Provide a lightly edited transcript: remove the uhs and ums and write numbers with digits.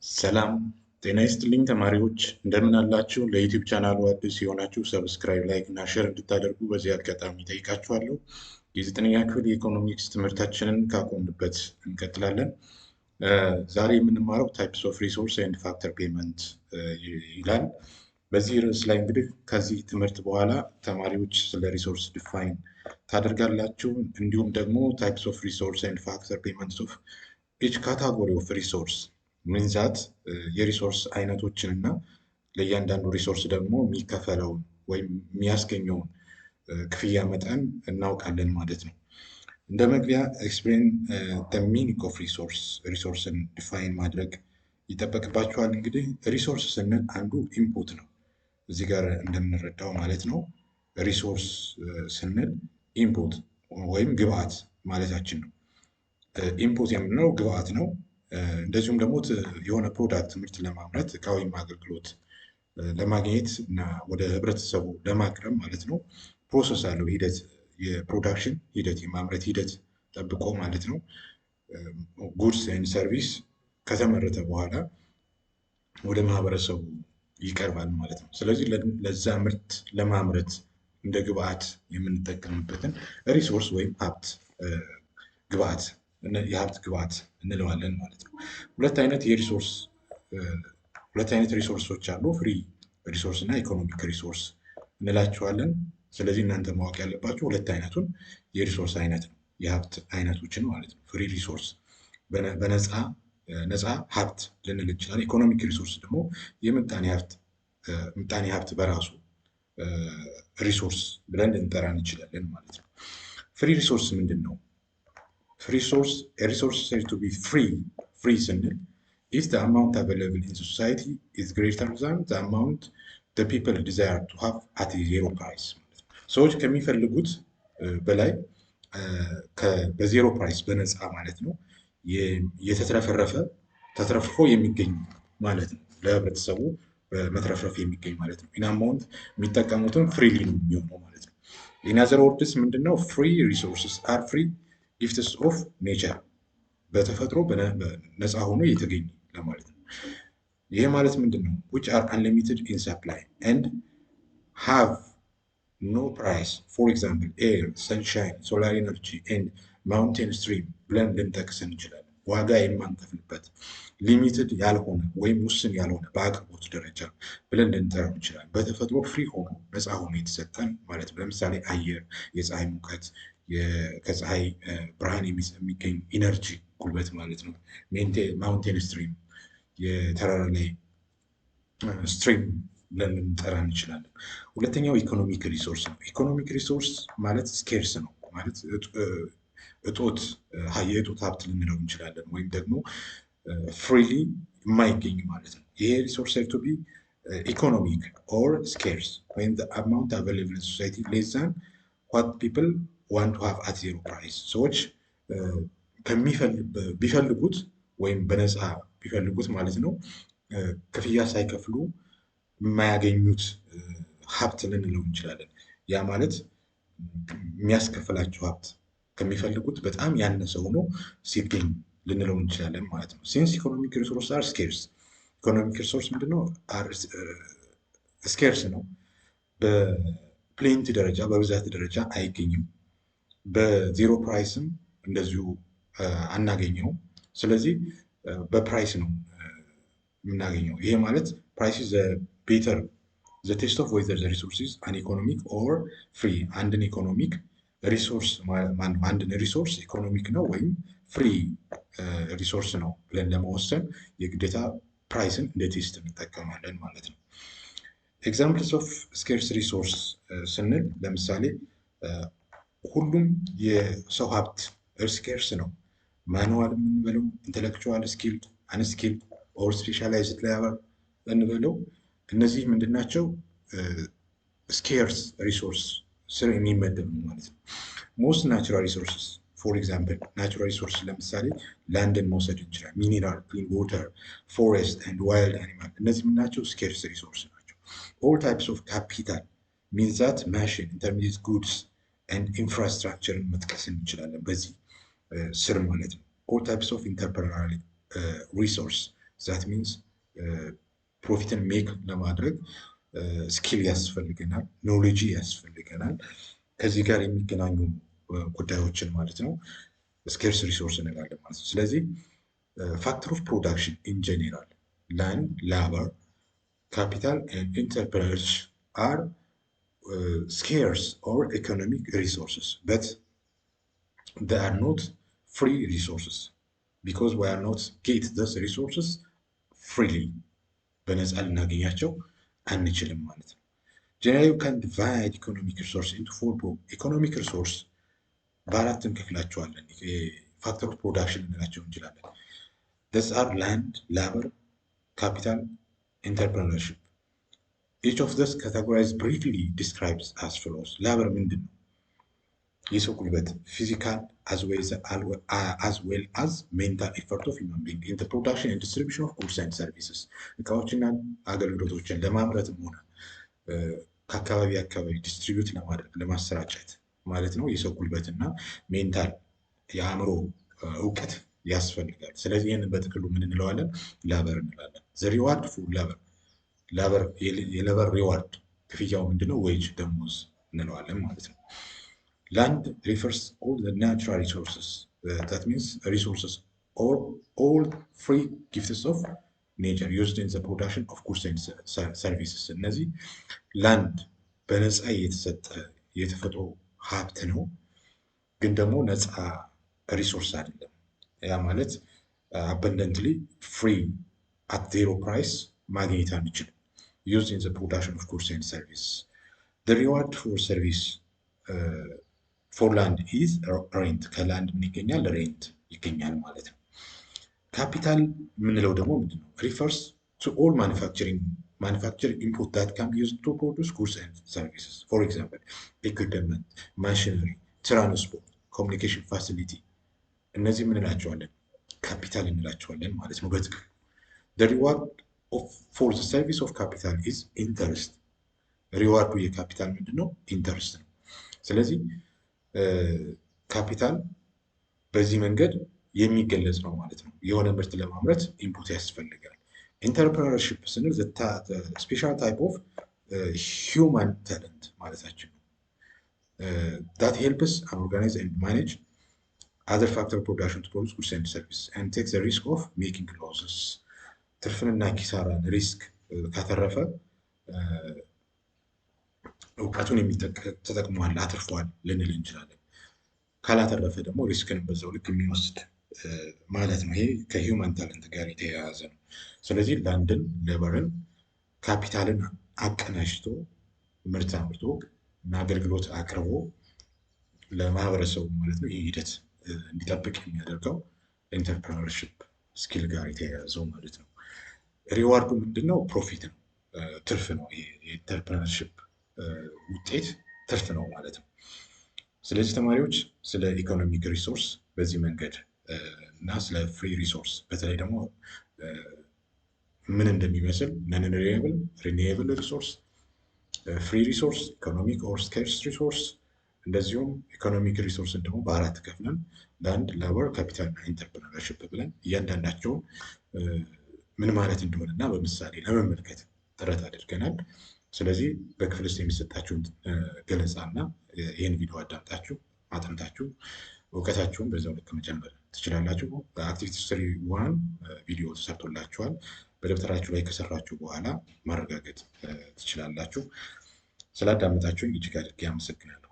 ሰላም ጤና ይስጥልኝ ተማሪዎች እንደምን አላችሁ? ለዩቲዩብ ቻናሉ አዲስ የሆናችሁ ሰብስክራይብ፣ ላይክ እና ሼር እንድታደርጉ በዚህ አጋጣሚ ጠይቃችኋለሁ። የዘጠነኛ ክፍል የኢኮኖሚክስ ትምህርታችንን ካቆምንበት እንቀጥላለን። ዛሬ የምንማረው ታይፕስ ኦፍ ሪሶርስ ኤንድ ፋክተር ፔመንት ይላል። በዚህ ርዕስ ላይ እንግዲህ ከዚህ ትምህርት በኋላ ተማሪዎች ስለ ሪሶርስ ዲፋይን ታደርጋላችሁ። እንዲሁም ደግሞ ታይፕስ ኦፍ ሪሶርስ ኤንድ ፋክተር ፔመንት ኦፍ ኢች ካታጎሪ ኦፍ ሪሶርስ ምንዛት የሪሶርስ አይነቶችን እና ለእያንዳንዱ ሪሶርስ ደግሞ የሚከፈለውን ወይም የሚያስገኘውን ክፍያ መጠን እናውቃለን ማለት ነው። እንደ መግቢያ ኤክስፕሌን ሚኒንግ ኦፍ ሪሶርስን ዲፋይን ማድረግ ይጠበቅባቸዋል። እንግዲህ ሪሶርስ ስንል አንዱ ኢንፑት ነው፣ እዚህ ጋር እንደምንረዳው ማለት ነው። ሪሶርስ ስንል ኢንፑት ወይም ግብአት ማለታችን ነው። ኢንፑት የምንለው ግብአት ነው። እንደዚሁም ደግሞ የሆነ ፕሮዳክት ምርት ለማምረት እቃ ወይም አገልግሎት ለማግኘት እና ወደ ህብረተሰቡ ለማቅረብ ማለት ነው ፕሮሰስ አለው ሂደት፣ የፕሮዳክሽን ሂደት፣ የማምረት ሂደት ጠብቆ ማለት ነው። ጉድስ ኤንድ ሰርቪስ ከተመረተ በኋላ ወደ ማህበረሰቡ ይቀርባል ማለት ነው። ስለዚህ ለዛ ምርት ለማምረት እንደ ግብአት የምንጠቀምበትን ሪሶርስ ወይም ሀብት ግብአት የሀብት ግብአት እንለዋለን ማለት ነው። ሁለት አይነት ሪሶርሶች አሉ፣ ፍሪ ሪሶርስ እና ኢኮኖሚክ ሪሶርስ እንላቸዋለን። ስለዚህ እናንተ ማወቅ ያለባቸው ሁለት አይነቱን የሪሶርስ አይነት ነው፣ የሀብት አይነቶችን ማለት ነው። ፍሪ ሪሶርስ ነፃ ሀብት ልንል እንችላለን። ኢኮኖሚክ ሪሶርስ ደግሞ ምጣኔ ሀብት በራሱ ሪሶርስ ብለን ልንጠራ እንችላለን ማለት ነው። ፍሪ ሪሶርስ ምንድን ነው? A resource said to be free ስንል if the amount available in society is greater than the amount the people desire to have at a zero price. ሰዎች ከሚፈልጉት በላይ በዜሮ ፕራይስ በነፃ ማለት ነው ተትረፍርፎ የሚገኝ ማለት ነው። ለህብረተሰቡ በመትረፍረፍ የሚገኝ ማለት ነው። ኢን አማውንት የሚጠቀሙትም ፍሪሊ ነው የሚሆነው ማለት ነው። ኢን አዘር ወርድስ ምንድነው? ፍሪ ሪሶርስስ አር ፍሪ ጊፍትስ ኦፍ ኔቸር፣ በተፈጥሮ ነፃ ሆኖ የተገኘ ለማለት ነው። ይሄ ማለት ምንድን ነው? which are unlimited in supply and have no price. for example air, sunshine, solar energy and mountain stream ብለን ልንጠቅስ እንችላለን። ዋጋ የማንከፍልበት ሊሚትድ ያልሆነ ወይም ውስን ያልሆነ በአቅርቦት ደረጃ ብለን ልንጠራው እንችላለን። በተፈጥሮ ፍሪ ሆኖ ነፃ ሆኖ የተሰጠን ማለት ነው። ለምሳሌ አየር፣ የፀሐይ ሙቀት፣ ከፀሐይ ብርሃን የሚገኝ ኢነርጂ ጉልበት ማለት ነው። ማውንቴን ስትሪም፣ የተራራ ላይ ስትሪም ብለን ልንጠራ እንችላለን። ሁለተኛው ኢኮኖሚክ ሪሶርስ ነው። ኢኮኖሚክ ሪሶርስ ማለት ስኬርስ ነው ማለት የእጦት ሀብት ልንለው እንችላለን፣ ወይም ደግሞ ፍሪሊ የማይገኝ ማለት ነው። ይሄ ሪሶርስ ቱ ቢ ኢኮኖሚክ ኦር ስኬርስ ወይም አማውንት አቬይላብል ኢን ሶሳይቲ ሌስ ዛን ዋት ፒፕል ዋንት ቱ ሃቭ አት ዜሮ ፕራይስ። ሰዎች ቢፈልጉት ወይም በነፃ ቢፈልጉት ማለት ነው ክፍያ ሳይከፍሉ የማያገኙት ሀብት ልንለው እንችላለን። ያ ማለት የሚያስከፍላቸው ሀብት ከሚፈልጉት በጣም ያነሰ ሆኖ ሲገኝ ልንለው እንችላለን ማለት ነው። ሲንስ ኢኮኖሚክ ሪሶርስ አር ስኬርስ፣ ኢኮኖሚክ ሪሶርስ ምንድነው? ስኬርስ ነው። በፕሌንቲ ደረጃ በብዛት ደረጃ አይገኝም። በዜሮ ፕራይስም እንደዚሁ አናገኘውም። ስለዚህ በፕራይስ ነው የምናገኘው። ይሄ ማለት ፕራይስ ቤተር ዘ ቴስት ኦፍ ዌዘር ዘ ሪሶርስ አን ኢኮኖሚክ ኦር ፍሪ። አንድን ኢኮኖሚክ ሪሶርስ አንድን ሪሶርስ ኢኮኖሚክ ነው ወይም ፍሪ ሪሶርስ ነው ብለን ለመወሰን የግዴታ ፕራይስን እንደ ቴስት እንጠቀማለን ማለት ነው። ኤግዛምፕልስ ኦፍ ስኬርስ ሪሶርስ ስንል ለምሳሌ ሁሉም የሰው ሀብት ስኬርስ ነው። ማኑዋል የምንበለው፣ ኢንቴሌክቹዋል ስኪልድ፣ አንስኪልድ ኦር ስፔሻላይዝድ ሌበር እንበለው፣ እነዚህ ምንድናቸው? ስኬርስ ሪሶርስ ስር የሚመደብ ነው ማለት ነው። ሞስት ናቹራል ሪሶርስስ ፎር ኤግዛምፕል ናቹራል ሪሶርስ ለምሳሌ ላንድን መውሰድ እንችላል። ሚኒራል፣ ክሊን ዋተር፣ ፎሬስት ኤንድ ዋይልድ አኒማል፣ እነዚህ ምናቸው? ስኬርስ ሪሶርስ ናቸው። ኦል ታይፕስ ኦፍ ካፒታል ሚንስ ዛት ማሽን፣ ኢንተርሚዲየት ጉድስ ኤንድ ኢንፍራስትራክቸርን መጥቀስ እንችላለን በዚህ ስር ማለት ነው። ኦል ታይፕስ ኦፍ ኢንተርፕረነራል ሪሶርስ ዛት ሚንስ ፕሮፊትን ሜክ ለማድረግ ስኪል ያስፈልገናል፣ ኖሌጅ ያስፈልገናል። ከዚህ ጋር የሚገናኙ ጉዳዮችን ማለት ነው ስኬርስ ሪሶርስ እንላለን ማለት ነው። ስለዚህ ፋክተር ኦፍ ፕሮዳክሽን ኢን ጀኔራል ላንድ፣ ላበር፣ ካፒታል ኤንድ ኢንተርፕረነርስ አር scarce or economic resources, but they are not free resources because we are not get those resources freely. በነፃ ልናገኛቸው አንችልም ማለት ነው። Generally, you can divide economic resource into four groups. Economic resource በአራት እንከፍላቸዋለን። ፋክተር ኦፍ ፕሮዳክሽን እንላቸው እንችላለን። These are land, labor, capital, entrepreneurship. Each of this categories briefly describes as follows. labor ምንድን ነው? የሰው ጉልበት physical as well as mental effort of human being in the production and distribution of goods and services. እቃዎችና አገልግሎቶችን ለማምረትም ሆነ ከአካባቢ አካባቢ ዲስትሪቢዩት ለማድረግ ለማሰራጨት ማለት ነው የሰው ጉልበትና ሜንታል የአእምሮ እውቀት ያስፈልጋል። ስለዚህ ይህንን በጥቅሉ ምን እንለዋለን? ላበር እንላለን። the reward for labor የሌበር ሪዋርድ ክፍያው ምንድነው? ዌጅ ደሞዝ እንለዋለን ማለት ነው። land refers all the natural resources, that means resources or all free gifts of nature used in the production of goods and services. እነዚህ ላንድ በነፃ የተሰጠ የተፈጥሮ ሀብት ነው፣ ግን ደግሞ ነፃ ሪሶርስ አይደለም። ያ ማለት አበንደንትሊ ፍሪ አት ዜሮ ፕራይስ ማግኘት አንችልም። used in the production of goods and services. The reward for service for land is rent. ከላንድ ምን ይገኛል? ሬንት ይገኛል ማለት ነው። ካፒታል የምንለው ደግሞ ምንድን ነው? refers to all manufacturing input that can be used to produce goods and services. For example, equipment, machinery, transport, communication facility. እነዚህ ምን እንላቸዋለን? ካፒታል እንላቸዋለን ማለት ነው በጥቅሉ። The reward for the service of capital is interest. ሪዋርዱ የካፒታል ምንድን ነው? ኢንተረስት ነው። ስለዚህ ካፒታል በዚህ መንገድ የሚገለጽ ነው ማለት ነው። የሆነ ምርት ለማምረት ኢንፑት ያስፈልጋል። ኢንተርፕረነርሺፕ ስንል ስፔሻል ታይፕ ኦፍ ሂውማን ታለንት ማለታችን ነው። that helps organize and manage other factor production to produce goods and services and takes the risk of making losses. ትርፍንና ኪሳራን ሪስክ ካተረፈ እውቀቱን ተጠቅሟል፣ አትርፏል ልንል እንችላለን። ካላተረፈ ደግሞ ሪስክን በዛው ልክ የሚወስድ ማለት ነው። ይሄ ከሂውማን ታለንት ጋር የተያያዘ ነው። ስለዚህ ላንድን፣ ሌበርን፣ ካፒታልን አቀናጅቶ ምርት አምርቶ እና አገልግሎት አቅርቦ ለማህበረሰቡ ማለት ነው ይህ ሂደት እንዲጠብቅ የሚያደርገው ኢንተርፕረነርሺፕ ስኪል ጋር የተያያዘው ማለት ነው። ሪዋርዱ ምንድነው? ፕሮፊት ነው፣ ትርፍ ነው። ይሄ የኢንተርፕረነርሺፕ ውጤት ትርፍ ነው ማለት ነው። ስለዚህ ተማሪዎች ስለ ኢኮኖሚክ ሪሶርስ በዚህ መንገድ እና ስለ ፍሪ ሪሶርስ በተለይ ደግሞ ምን እንደሚመስል ነን ሪኒዌብል ሪሶርስ፣ ፍሪ ሪሶርስ፣ ኢኮኖሚክ ኦር ስኬርስ ሪሶርስ፣ እንደዚሁም ኢኮኖሚክ ሪሶርስን ደግሞ በአራት ከፍለን ላንድ፣ ሌበር፣ ካፒታል እና ኢንተርፕረነርሺፕ ብለን እያንዳንዳቸውን ምን ማለት እንደሆነ እና በምሳሌ ለመመልከት ጥረት አድርገናል። ስለዚህ በክፍል ውስጥ የሚሰጣችሁን ገለጻና ይህን ቪዲዮ አዳምጣችሁ አጥንታችሁ እውቀታችሁን በዛው ልክ መጨመር ትችላላችሁ። በአክቲቪቲ 3 ቪዲዮ ተሰርቶላችኋል። በደብተራችሁ ላይ ከሰራችሁ በኋላ ማረጋገጥ ትችላላችሁ። ስላዳመጣችሁኝ እጅግ አድርጌ አመሰግናለሁ።